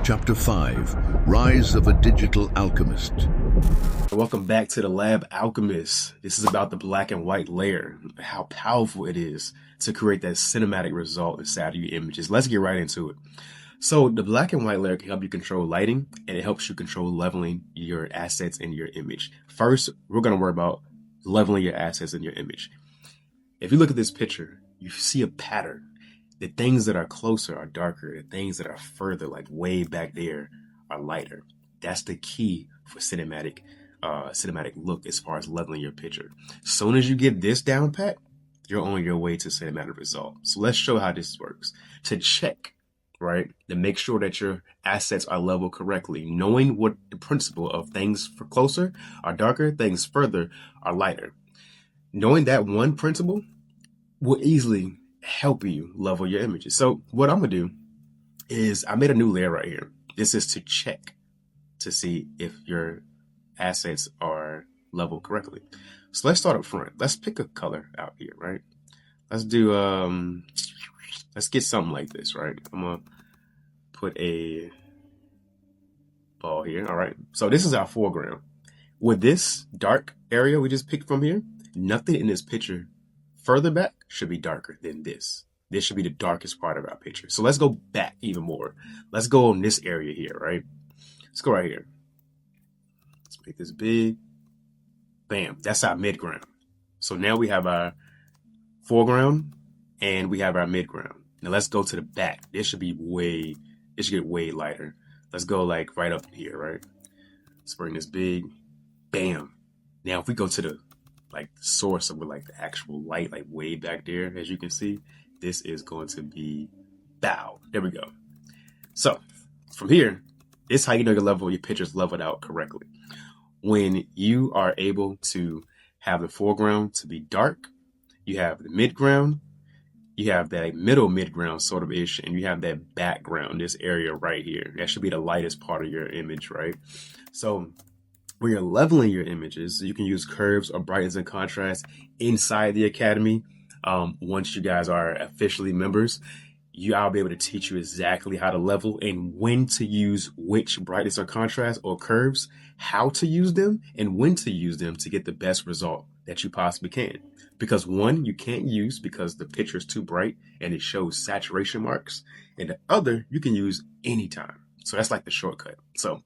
Chapter 5, Rise of a Digital Alchemist. Welcome back to the Lab Alchemist. This is about the black and white layer, how powerful it is to create that cinematic result inside of your images. Let's get right into it. So the black and white layer can help you control lighting, and it helps you control leveling your assets in your image. First, we're going to worry about leveling your assets in your image. If you look at this picture, you see a pattern. The things that are closer are darker. The things that are further, like way back there, are lighter. That's the key for cinematic look as far as leveling your picture. Soon as you get this down pat, you're on your way to cinematic result. So let's show how this works. To check, right, to make sure that your assets are leveled correctly, knowing what the principle of things for closer are darker, things further are lighter. Knowing that one principle will easily help you level your images. So what I'm gonna do is I made a new layer right here. This is to check to see if your assets are leveled correctly. So let's start up front. Let's pick a color out here, right? Let's do let's get something like this, right? I'm gonna put a ball here. All right. So this is our foreground. With this dark area we just picked from here, nothing in this picture further back should be darker than this. This should be the darkest part of our picture. So let's go back even more. Let's go on this area here, right? Let's go right here. Let's make this big. Bam. That's our midground. So now we have our foreground and we have our midground. Now let's go to the back. It should get way lighter. Let's go like right up here, right? Let's bring this big. Bam. Now if we go to the source of like the actual light, like way back there, as you can see, this is going to be bow. There we go. So from here, this is how you know your picture's leveled out correctly. When you are able to have the foreground to be dark, you have the midground, you have that middle midground sort of ish, and you have that background, this area right here. That should be the lightest part of your image, right? So when you're leveling your images, you can use curves or brightness and contrast inside the Academy. Once you guys are officially members, I'll be able to teach you exactly how to level and when to use which brightness or contrast or curves, how to use them, and when to use them to get the best result that you possibly can. Because one, you can't use because the picture is too bright and it shows saturation marks, and the other you can use anytime. So that's like the shortcut. So,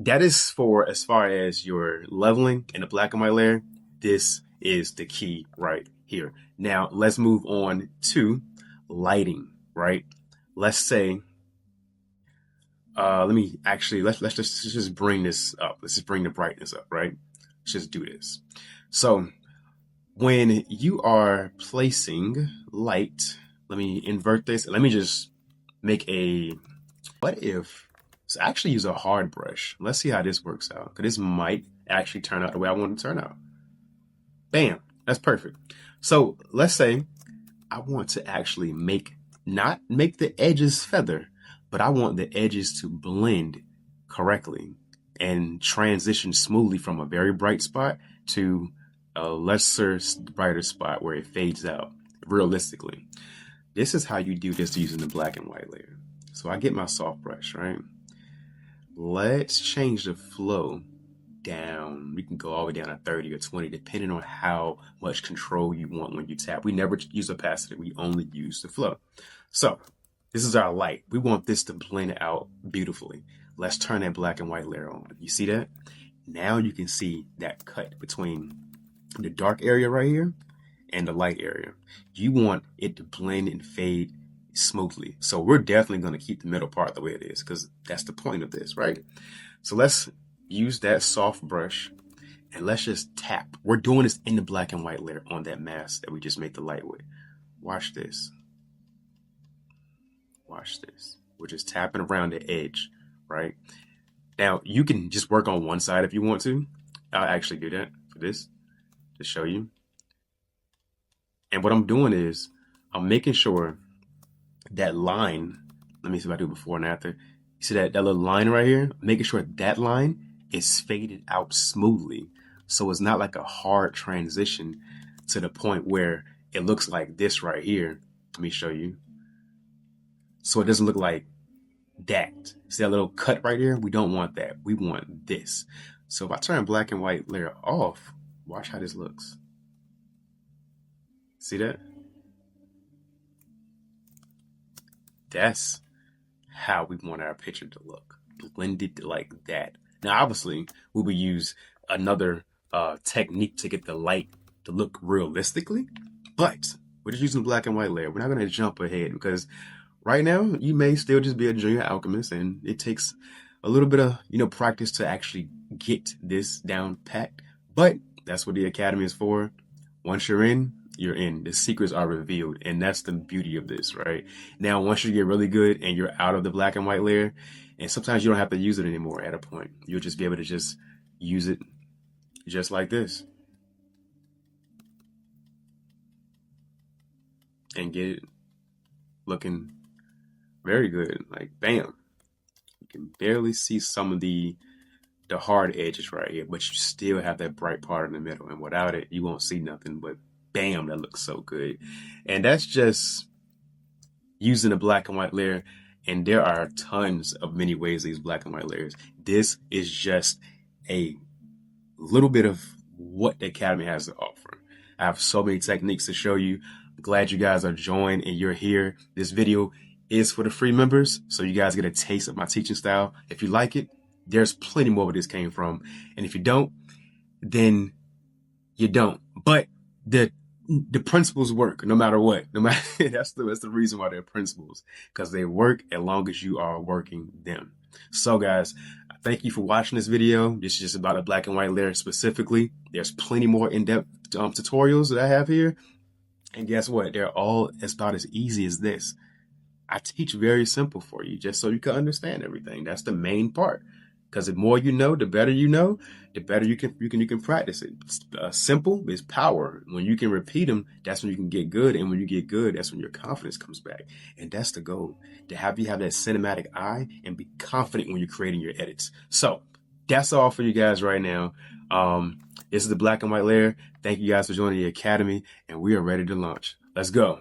that is for as far as your leveling in the black and white layer. This is the key right here. Now let's move on to lighting, right? Let's say, let's just bring this up. Let's just bring the brightness up, right? Let's just do this. So when you are placing light, let me invert this. Let me just make let's actually use a hard brush. Let's see how this works out, because this might actually turn out the way I want it to turn out. Bam, that's perfect. So let's say I want to actually not make the edges feather, but I want the edges to blend correctly and transition smoothly from a very bright spot to a lesser brighter spot where it fades out realistically. This is how you do this using the black and white layer. So I get my soft brush, right? Let's change the flow down. We can go all the way down to 30 or 20, depending on how much control you want when you tap. We never use opacity. We only use the flow. So this is our light. We want this to blend out beautifully. Let's turn that black and white layer on. You see that? Now you can see that cut between the dark area right here and the light area. You want it to blend and fade smoothly. So we're definitely going to keep the middle part the way it is, because that's the point of this, right? So let's use that soft brush and let's just tap. We're doing this in the black and white layer on that mask that we just made the light with. Watch this. Watch this. We're just tapping around the edge, right? Now you can just work on one side if you want to. I'll actually do that for this to show you. And what I'm doing is I'm making sure that line, let me see if I do before and after. You see that little line right here? Making sure that line is faded out smoothly. So it's not like a hard transition to the point where it looks like this right here. Let me show you. So it doesn't look like that. See that little cut right there? We don't want that. We want this. So if I turn black and white layer off, watch how this looks. See that? That's how we want our picture to look. Blended like that. Now, obviously, we will use another technique to get the light to look realistically, but we're just using black and white layer. We're not going to jump ahead because right now you may still just be a junior alchemist, and it takes a little bit of practice to actually get this down packed. But that's what the academy is for. Once you're in, you're in. The secrets are revealed, and that's the beauty of this, right? Now, once you get really good and you're out of the black and white layer, and sometimes you don't have to use it anymore at a point. You'll just be able to just use it just like this and get it looking very good. Like, bam. You can barely see some of the hard edges right here, but you still have that bright part in the middle. And without it, you won't see nothing, but bam, that looks so good. And that's just using a black and white layer. And there are tons of many ways to use black and white layers. This is just a little bit of what the Academy has to offer. I have so many techniques to show you. I'm glad you guys are joined and you're here. This video is for the free members, so you guys get a taste of my teaching style. If you like it, there's plenty more where this came from. And if you don't, then you don't. But the principles work no matter what. No matter that's the reason why they're principles, because they work as long as you are working them. So guys, thank you for watching this video. This is just about a black and white layer specifically. There's plenty more in-depth tutorials that I have here. And guess what? They're all about as easy as this. I teach very simple for you, just so you can understand everything. That's the main part. Because the more you know, the better you know, the better you can practice it. Simple is power. When you can repeat them, that's when you can get good. And when you get good, that's when your confidence comes back. And that's the goal, to have you have that cinematic eye and be confident when you're creating your edits. So that's all for you guys right now. This is the black and white layer. Thank you guys for joining the Academy, and we are ready to launch. Let's go.